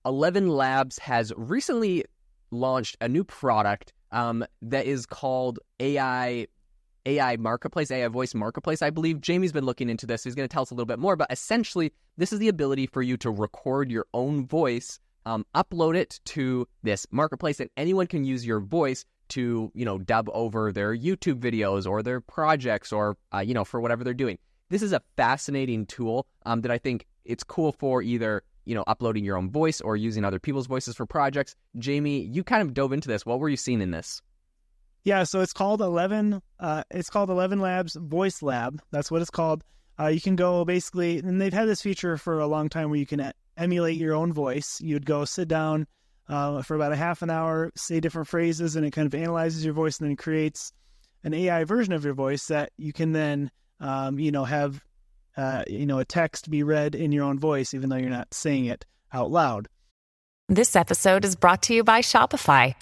11 Labs has recently launched a new product that is called AI Marketplace, AI Voice Marketplace, I believe. Jamie's been looking into this. He's going to tell us a little bit more, but essentially, this is the ability for you to record your own voice, upload it to this marketplace, and anyone can use your voice to, dub over their YouTube videos or their projects or, for whatever they're doing. This is a fascinating tool that I think it's cool for either, uploading your own voice or using other people's voices for projects. Jamie, you kind of dove into this. What were you seeing in this? Yeah, so it's called 11 Labs Voice Lab. That's what it's called. You can go basically, and they've had this feature for a long time where you can emulate your own voice. You'd go sit down for about a half an hour, say different phrases, and it kind of analyzes your voice and then creates an AI version of your voice that you can then, have, a text be read in your own voice, even though you're not saying it out loud. This episode is brought to you by Shopify.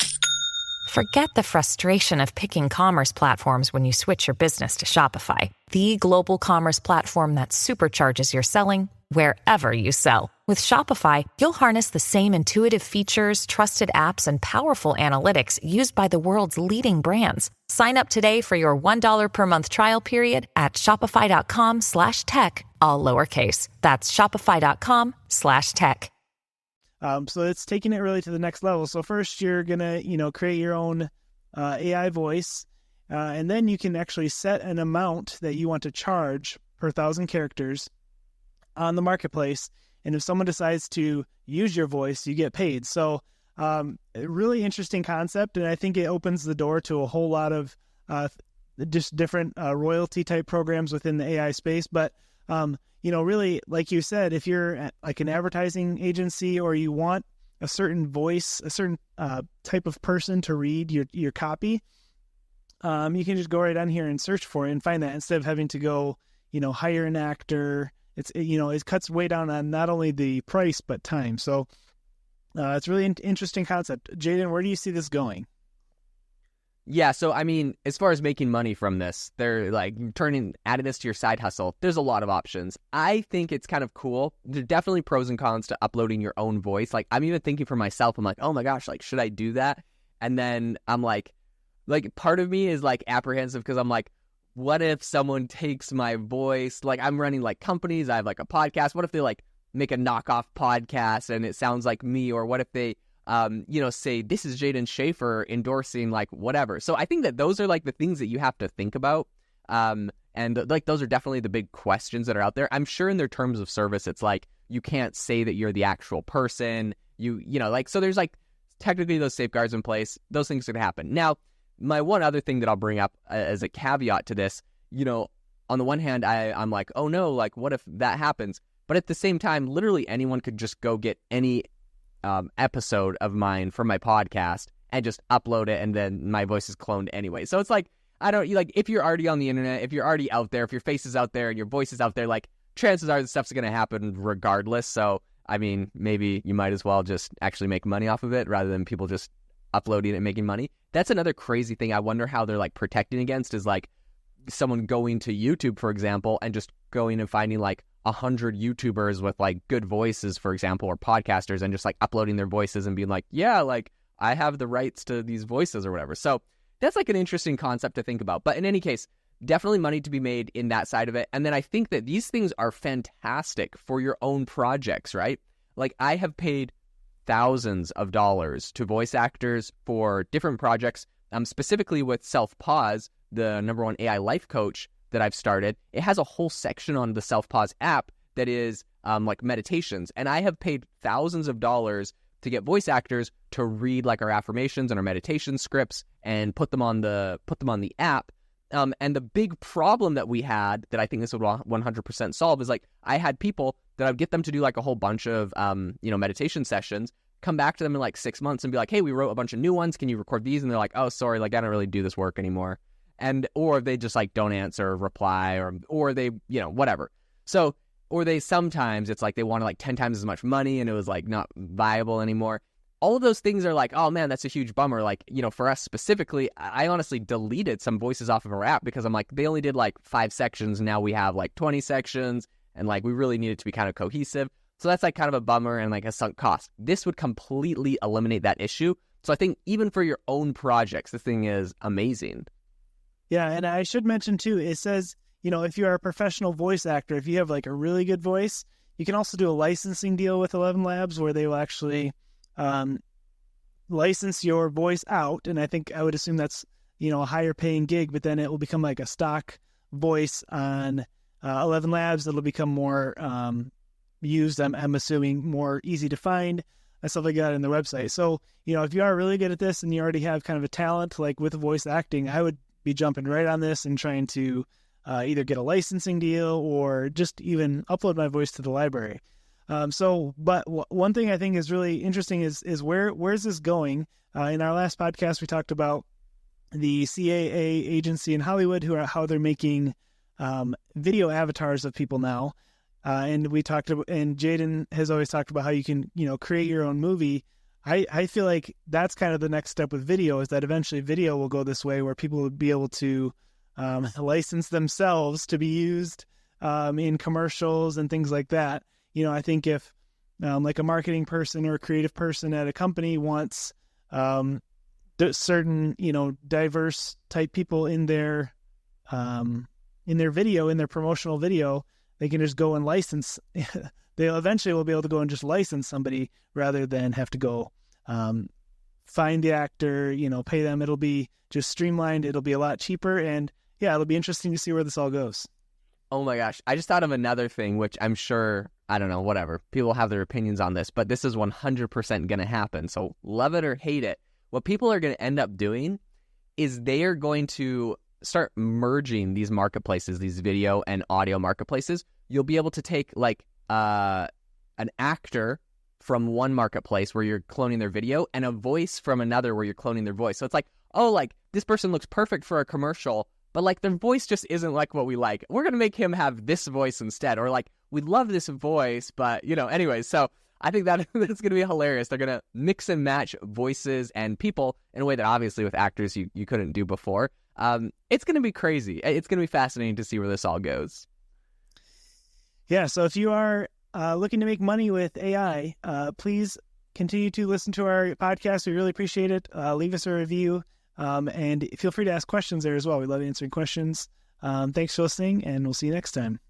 Forget the frustration of picking commerce platforms when you switch your business to Shopify, the global commerce platform that supercharges your selling wherever you sell. With Shopify, you'll harness the same intuitive features, trusted apps, and powerful analytics used by the world's leading brands. Sign up today for your $1 per month trial period at shopify.com/tech, all lowercase. That's shopify.com/tech. So it's taking it really to the next level. So first you're going to, create your own AI voice, and then you can actually set an amount that you want to charge per 1,000 characters on the marketplace. And if someone decides to use your voice, you get paid. So a really interesting concept, and I think it opens the door to a whole lot of just different royalty type programs within the AI space. But really, like you said, if you're like an advertising agency or you want a certain voice, a certain type of person to read your copy, you can just go right on here and search for it and find that instead of having to go, hire an actor. It cuts way down on not only the price, but time. So it's really an interesting concept. Jaden, where do you see this going? Yeah, so I mean, as far as making money from this, they're like adding this to your side hustle. There's a lot of options. I think it's kind of cool. There's definitely pros and cons to uploading your own voice. Like, I'm even thinking for myself, I'm like, oh my gosh, like, should I do that? And then I'm like part of me is like apprehensive because I'm like, what if someone takes my voice? Like, I'm running like companies, I have like a podcast. What if they like make a knockoff podcast and it sounds like me? Or what if they say, this is Jaden Schaefer endorsing like whatever. So I think that those are like the things that you have to think about. And like, those are definitely the big questions that are out there. I'm sure in their terms of service, it's like, you can't say that you're the actual person, so there's like technically those safeguards in place. Those things could happen. Now, my one other thing that I'll bring up as a caveat to this, on the one hand, I'm like, oh no, like what if that happens? But at the same time, literally anyone could just go get any episode of mine from my podcast and just upload it, and then my voice is cloned anyway. So it's like, if you're already on the internet, if you're already out there, if your face is out there and your voice is out there, like chances are the stuff's going to happen regardless. So, I mean, maybe you might as well just actually make money off of it rather than people just uploading it and making money. That's another crazy thing I wonder how they're like protecting against is like someone going to YouTube, for example, and just going and finding like 100 YouTubers with like good voices, for example, or podcasters, and just like uploading their voices and being like, yeah, like I have the rights to these voices or whatever. So that's like an interesting concept to think about. But in any case, definitely money to be made in that side of it. And then I think that these things are fantastic for your own projects, right? Like, I have paid thousands of dollars to voice actors for different projects, specifically with Self-Pause, the #1 AI life coach that I've started. It has a whole section on the Self-Pause app that is like meditations. And I have paid thousands of dollars to get voice actors to read like our affirmations and our meditation scripts and put them on the app. And the big problem that we had that I think this would 100% solve is like, I had people that I'd get them to do like a whole bunch of, meditation sessions, come back to them in like 6 months and be like, hey, we wrote a bunch of new ones. Can you record these? And they're like, oh, sorry, like I don't really do this work anymore. Or they just like don't answer or reply or they, whatever. So, or they sometimes it's like they wanted like 10 times as much money and it was like not viable anymore. All of those things are like, oh man, that's a huge bummer. Like, for us specifically, I honestly deleted some voices off of our app because I'm like, they only did like 5 sections. Now we have like 20 sections and like we really need it to be kind of cohesive. So that's like kind of a bummer and like a sunk cost. This would completely eliminate that issue. So I think even for your own projects, this thing is amazing. Yeah, and I should mention too, it says, if you are a professional voice actor, if you have like a really good voice, you can also do a licensing deal with 11 Labs where they will actually license your voice out. And I would assume that's, a higher paying gig, but then it will become like a stock voice on 11 Labs. It'll become more used, I'm assuming, more easy to find and stuff like that in the website. So, if you are really good at this and you already have kind of a talent like with voice acting, I would be jumping right on this and trying to either get a licensing deal or just even upload my voice to the library. But one thing I think is really interesting is where's this going? In our last podcast, we talked about the CAA agency in Hollywood, how they're making video avatars of people now. And we talked about, and Jaden has always talked about how you can, create your own movie. I feel like that's kind of the next step with video, is that eventually video will go this way where people will be able to license themselves to be used in commercials and things like that. I think if like a marketing person or a creative person at a company wants certain, diverse type people in their video, in their promotional video, they can just go and license. They'll eventually will be able to go and just license somebody rather than have to go find the actor, pay them. It'll be just streamlined. It'll be a lot cheaper. And yeah, it'll be interesting to see where this all goes. Oh my gosh. I just thought of another thing, which I'm sure, I don't know, whatever. People have their opinions on this, but this is 100% going to happen. So love it or hate it. What people are going to end up doing is they are going to start merging these marketplaces, these video and audio marketplaces. You'll be able to take like an actor from one marketplace where you're cloning their video and a voice from another where you're cloning their voice. So it's like, oh, like this person looks perfect for a commercial, but like their voice just isn't like what we like. We're going to make him have this voice instead. Or like, we love this voice, but anyways, so I think that's going to be hilarious. They're going to mix and match voices and people in a way that obviously with actors you couldn't do before. It's going to be crazy. It's going to be fascinating to see where this all goes. Yeah, so if you are looking to make money with AI, please continue to listen to our podcast. We really appreciate it. Leave us a review, and feel free to ask questions there as well. We love answering questions. Thanks for listening, and we'll see you next time.